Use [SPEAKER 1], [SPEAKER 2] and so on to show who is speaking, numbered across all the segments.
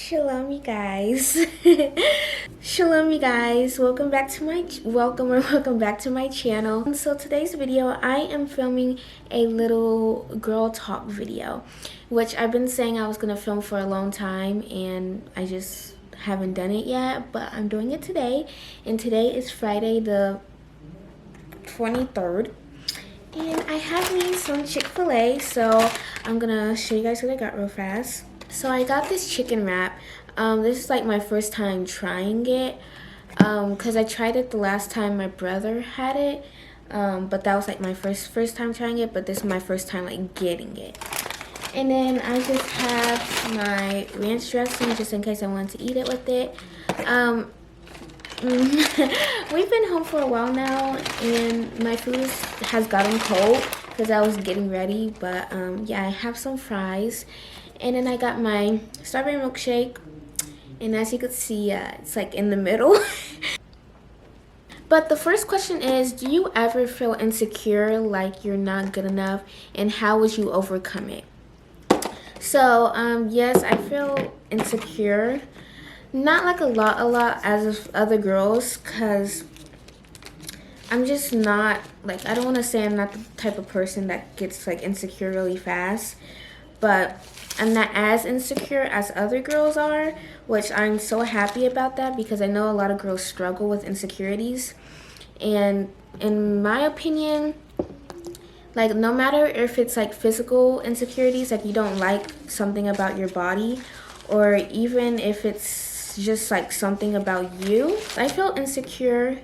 [SPEAKER 1] Shalom, you guys. Shalom, you guys. Welcome back to my channel. So today's video, I am filming a little girl talk video, which I've been saying I was gonna film for a long time, and I just haven't done it yet. But I'm doing it today, and today is Friday the 23rd. And I have me some Chick-fil-A, so I'm gonna show you guys what I got real fast. So I got this chicken wrap. This is like my first time trying it, because I tried it the last time my brother had it, but that was like my first time trying it, but this is my first time like getting it. And then I just have my ranch dressing just in case I want to eat it with it. We've been home for a while now, and my food has gotten cold because I was getting ready, but yeah, I have some fries. And then I got my strawberry milkshake, and as you can see, it's like in the middle. But the first question is, do you ever feel insecure, like you're not good enough, and how would you overcome it? So yes, I feel insecure, not like a lot as other girls, because I'm just not, like, I don't want to say I'm not the type of person that gets like insecure really fast, but I'm not as insecure as other girls are, which I'm so happy about that, because I know a lot of girls struggle with insecurities. And in my opinion, like, no matter if it's like physical insecurities, like you don't like something about your body, or even if it's just like something about you, I feel insecure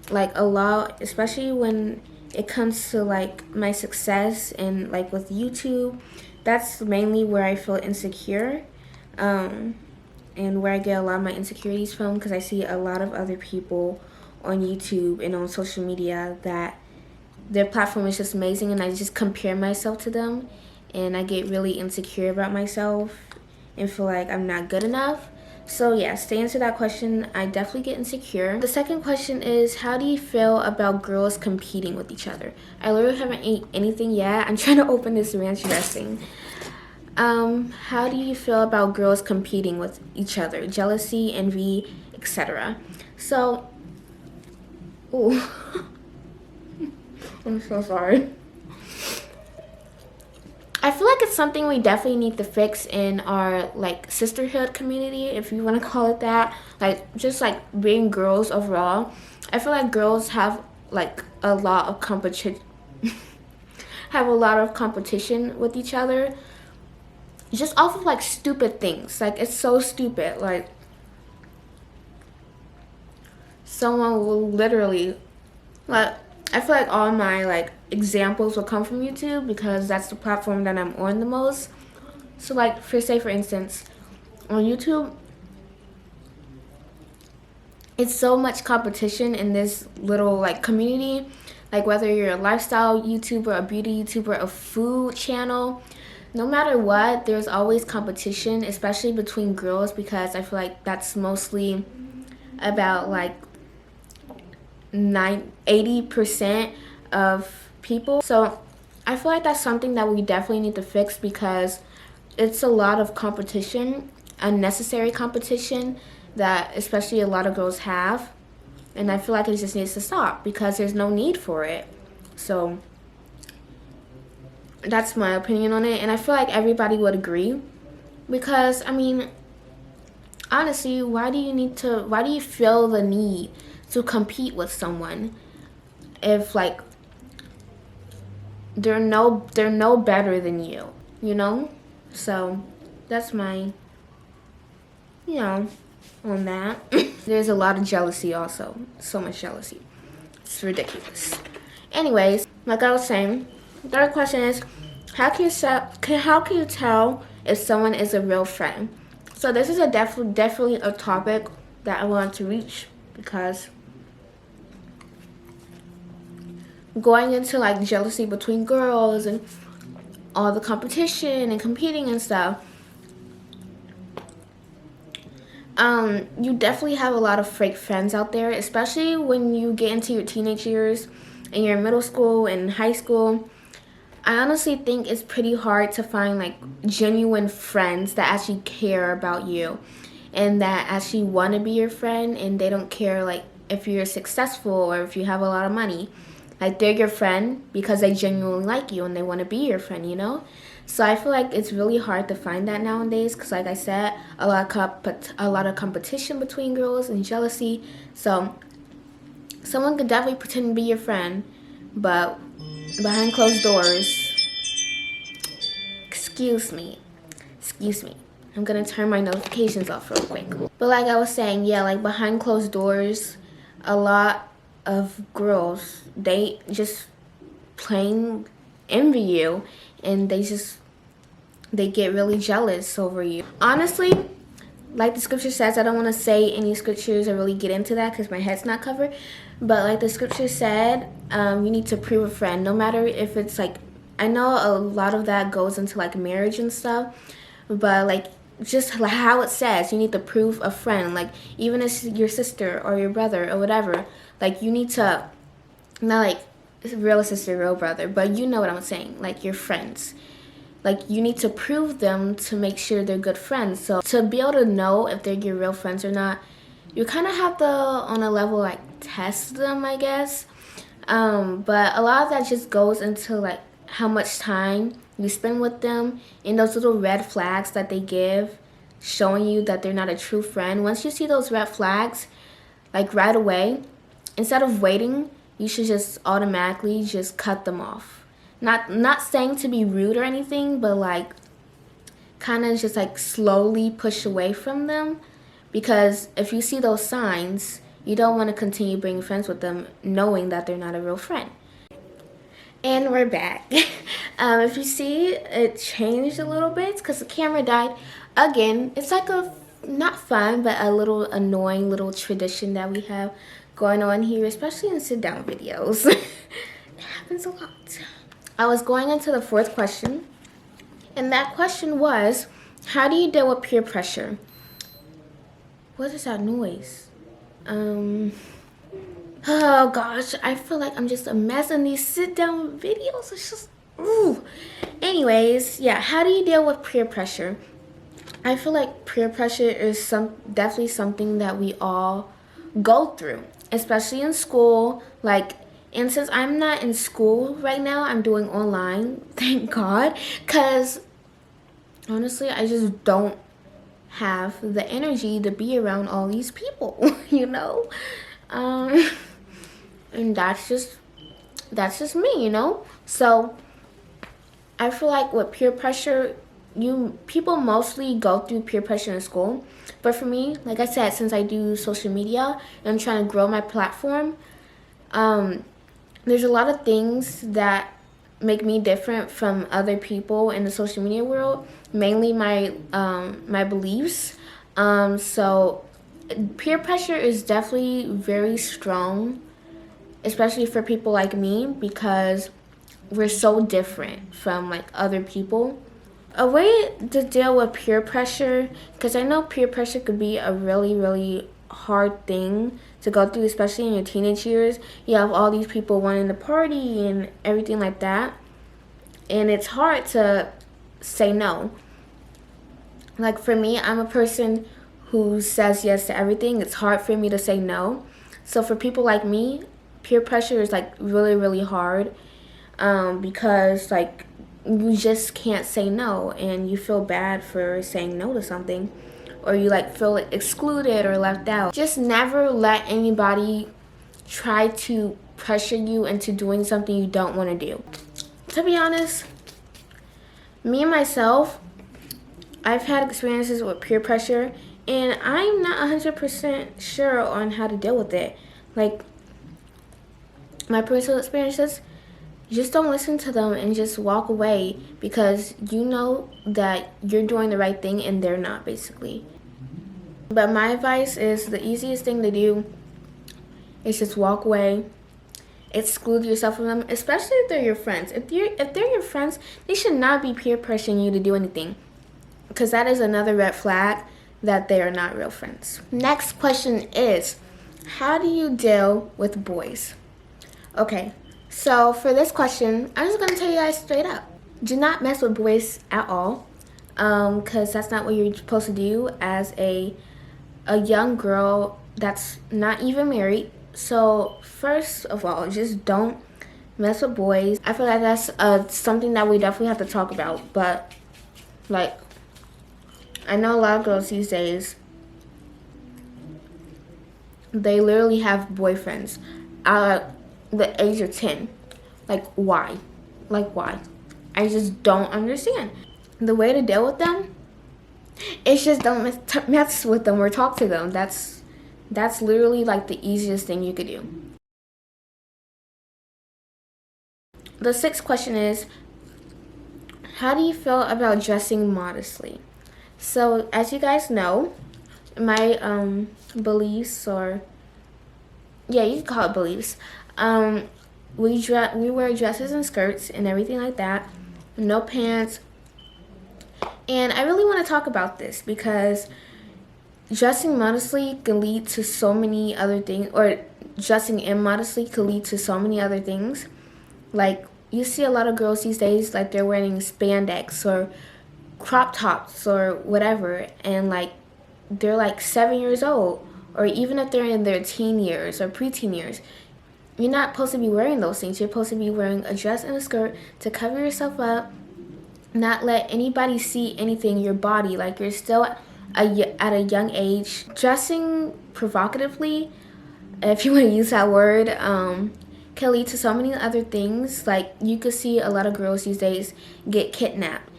[SPEAKER 1] like a lot, especially when it comes to like my success and like with YouTube. That's mainly where I feel insecure, and where I get a lot of my insecurities from, because I see a lot of other people on YouTube and on social media that their platform is just amazing, and I just compare myself to them, and I get really insecure about myself and feel like I'm not good enough. So yes, to answer that question, I definitely get insecure. The second question is, how do you feel about girls competing with each other? I literally haven't ate anything yet. I'm trying to open this ranch dressing. How do you feel about girls competing with each other? Jealousy, envy, etc. So, ooh, I'm so sorry. I feel like it's something we definitely need to fix in our like sisterhood community, if you want to call it that. Like, just like being girls overall. I feel like girls have like a lot of competition with each other, just off of like stupid things. Like, it's so stupid. Like, someone will literally, like, I feel like all my like examples will come from YouTube, because that's the platform that I'm on the most. So like, for instance, on YouTube, it's so much competition in this little like community. Like, whether you're a lifestyle YouTuber, a beauty YouTuber, a food channel, no matter what, there's always competition, especially between girls, because I feel like that's mostly about like 80% of people. So I feel like that's something that we definitely need to fix, because it's a lot of competition, unnecessary competition, that especially a lot of girls have, and I feel like it just needs to stop, because there's no need for it. So that's my opinion on it, and I feel like everybody would agree, because I mean, honestly, why do you feel the need to compete with someone if like they're no better than you, you know? So that's my, on that. There's a lot of jealousy also, so much jealousy, it's ridiculous. Anyways, like I was saying, third question is, how can you tell if someone is a real friend? So this is definitely a topic that I want to reach, because going into like jealousy between girls and all the competition and competing and stuff, you definitely have a lot of fake friends out there, especially when you get into your teenage years and you're in middle school and high school. I honestly think it's pretty hard to find like genuine friends that actually care about you and that actually want to be your friend, and they don't care like if you're successful or if you have a lot of money. Like, they're your friend because they genuinely like you and they want to be your friend, you know? So I feel like it's really hard to find that nowadays because, like I said, a lot of competition between girls and jealousy. So someone could definitely pretend to be your friend, but behind closed doors, excuse me, I'm gonna turn my notifications off real quick. But like I was saying, yeah, like behind closed doors, a lot of girls, they just plain envy you, and they get really jealous over you. Honestly, like the scripture says, I don't want to say any scriptures or really get into that because my head's not covered, but like the scripture said, you need to prove a friend, no matter if it's like, I know a lot of that goes into like marriage and stuff, but like just like how it says, you need to prove a friend, like even if it's your sister or your brother or whatever, like you need to, not like real sister, real brother, but you know what I'm saying, like your friends. Like, you need to prove them to make sure they're good friends. So to be able to know if they're your real friends or not, you kind of have to, on a level, like, test them, I guess. But a lot of that just goes into, like, how much time you spend with them and those little red flags that they give, showing you that they're not a true friend. Once you see those red flags, like, right away, instead of waiting, you should just automatically just cut them off. Not saying to be rude or anything, but like kind of just like slowly push away from them, because if you see those signs, you don't want to continue being friends with them knowing that they're not a real friend. And we're back. If you see, it changed a little bit because the camera died again. It's like a not fun, but a little annoying little tradition that we have going on here, especially in sit down videos. It happens a lot. I was going into the fourth question, and that question was, how do you deal with peer pressure? What is that noise? Oh gosh, I feel like I'm just a mess in these sit-down videos. It's just, ooh. Anyways, yeah, how do you deal with peer pressure? I feel like peer pressure is definitely something that we all go through, especially in school, like. And since I'm not in school right now, I'm doing online, thank God, because honestly, I just don't have the energy to be around all these people, you know? And that's just me, you know? So I feel like with peer pressure, people mostly go through peer pressure in school. But for me, like I said, since I do social media and I'm trying to grow my platform, there's a lot of things that make me different from other people in the social media world, mainly my beliefs. So peer pressure is definitely very strong, especially for people like me, because we're so different from like other people. A way to deal with peer pressure, because I know peer pressure could be a really, really hard thing to go through, especially in your teenage years. You have all these people wanting to party and everything like that, and it's hard to say no. Like for me, I'm a person who says yes to everything. It's hard for me to say no. So for people like me, peer pressure is like really, really hard, because like you just can't say no, and you feel bad for saying no to something, or you like feel excluded or left out. Just never let anybody try to pressure you into doing something you don't want to do. To be honest, me and myself, I've had experiences with peer pressure, and I'm not 100% sure on how to deal with it. Like, my personal experiences, just don't listen to them and just walk away, because you know that you're doing the right thing and they're not, basically. But my advice is the easiest thing to do is just walk away, exclude yourself from them, especially if they're your friends. If they're your friends, they should not be peer pressuring you to do anything, because that is another red flag that they are not real friends. Next question is, how do you deal with boys? Okay, So for this question, I'm just gonna tell you guys straight up. Do not mess with boys at all, because that's not what you're supposed to do as a young girl that's not even married. So first of all, just don't mess with boys. I feel like that's something that we definitely have to talk about. But like, I know a lot of girls these days, they literally have boyfriends at the age of 10. Like, why? Like, why? I just don't understand. The way to deal with them is just don't mess with them or talk to them. That's literally like the easiest thing you could do. The sixth question is, how do you feel about dressing modestly? So as you guys know, my beliefs, or yeah, you can call it beliefs. We wear dresses and skirts and everything like that, no pants. And I really want to talk about this because dressing modestly can lead to so many other things, or dressing immodestly could lead to so many other things. Like, you see a lot of girls these days, like, they're wearing spandex or crop tops or whatever, and like, they're like 7 years old, or even if they're in their teen years or preteen years. You're not supposed to be wearing those things. You're supposed to be wearing a dress and a skirt to cover yourself up, not let anybody see anything, your body. Like, you're still at a young age. Dressing provocatively, if you want to use that word, can lead to so many other things. Like, you could see a lot of girls these days get kidnapped,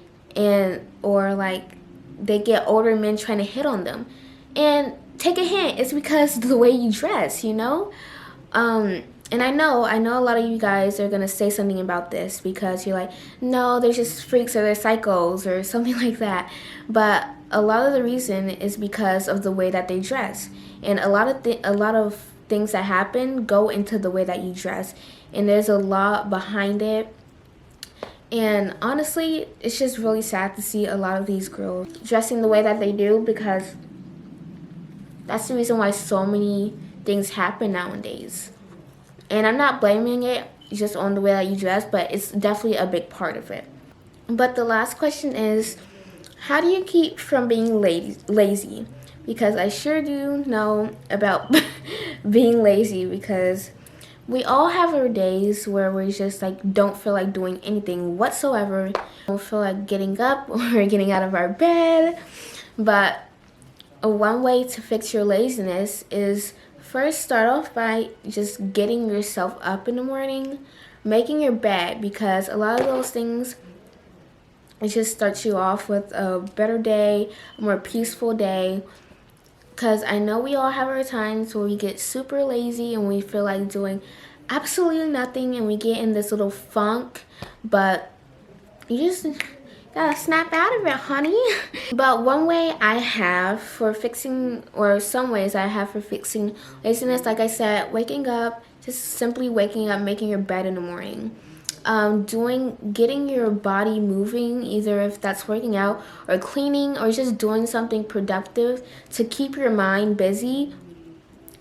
[SPEAKER 1] or like they get older men trying to hit on them. And take a hint, it's because of the way you dress, you know? And I know a lot of you guys are gonna say something about this because you're like, no, they're just freaks or they're psychos or something like that. But a lot of the reason is because of the way that they dress, and a lot of things that happen go into the way that you dress, and there's a lot behind it. And honestly, it's just really sad to see a lot of these girls dressing the way that they do, because that's the reason why so many things happen nowadays. And I'm not blaming it just on the way that you dress, but it's definitely a big part of it. But the last question is, how do you keep from being lazy? Because I sure do know about being lazy, because we all have our days where we just like don't feel like doing anything whatsoever. Don't feel like getting up or getting out of our bed. But one way to fix your laziness is first start off by just getting yourself up in the morning, making your bed, because a lot of those things, it just starts you off with a better day, a more peaceful day. Because I know we all have our times where we get super lazy and we feel like doing absolutely nothing, and we get in this little funk, but you just gotta snap out of it, honey. But one way I have for fixing, or some ways I have for fixing laziness, like I said, waking up, just simply waking up, making your bed in the morning. Getting your body moving, either if that's working out or cleaning or just doing something productive to keep your mind busy.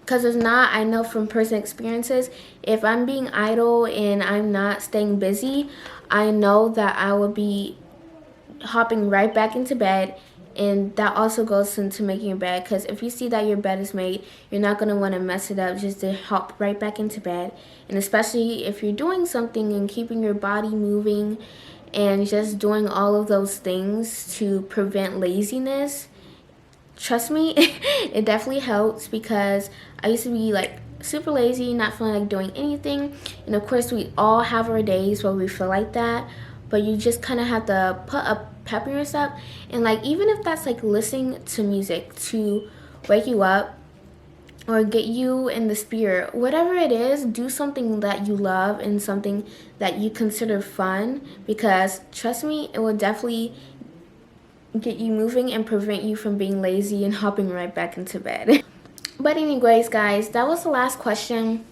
[SPEAKER 1] Because if not, I know from personal experiences, if I'm being idle and I'm not staying busy, I know that I will be hopping right back into bed. And that also goes into making your bed, because if you see that your bed is made, you're not going to want to mess it up just to hop right back into bed. And especially if you're doing something and keeping your body moving and just doing all of those things to prevent laziness, trust me, it definitely helps, because I used to be like super lazy, not feeling like doing anything. And of course, we all have our days where we feel like that, but you just kind of have to put a pep in yourself. And like, even if that's like listening to music to wake you up or get you in the spirit, whatever it is, do something that you love and something that you consider fun, because trust me, it will definitely get you moving and prevent you from being lazy and hopping right back into bed. But anyways, guys, that was the last question.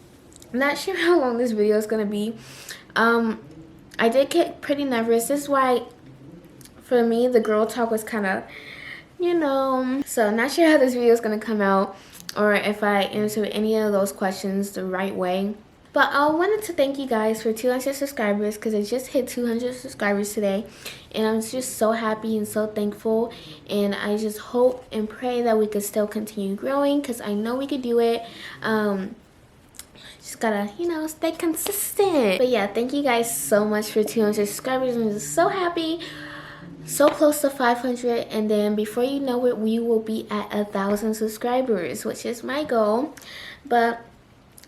[SPEAKER 1] I'm not sure how long this video is gonna be. I did get pretty nervous. This is why, for me, the girl talk was kind of, so I'm not sure how this video is going to come out, or if I answer any of those questions the right way. But I wanted to thank you guys for 200 subscribers because I just hit 200 subscribers today. And I'm just so happy and so thankful. And I just hope and pray that we could still continue growing because I know we could do it. Just gotta, you know, stay consistent. But yeah, thank you guys so much for 200 subscribers. I'm just so happy. So close to 500, and then before you know it, we will be at 1,000 subscribers, which is my goal. But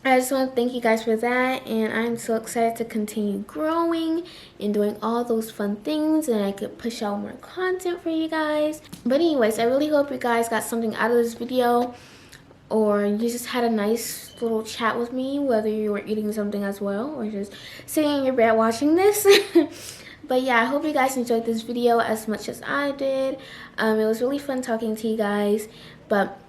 [SPEAKER 1] I just want to thank you guys for that, and I'm so excited to continue growing and doing all those fun things, and I could push out more content for you guys. But anyways, I really hope you guys got something out of this video, or you just had a nice little chat with me, whether you were eating something as well or just sitting in your bed watching this. But yeah, I hope you guys enjoyed this video as much as I did. It was really fun talking to you guys. But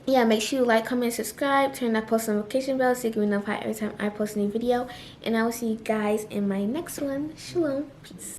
[SPEAKER 1] yeah, make sure you like, comment, subscribe, turn that post notification bell so you can be notified every time I post a new video. And I will see you guys in my next one. Shalom. Peace.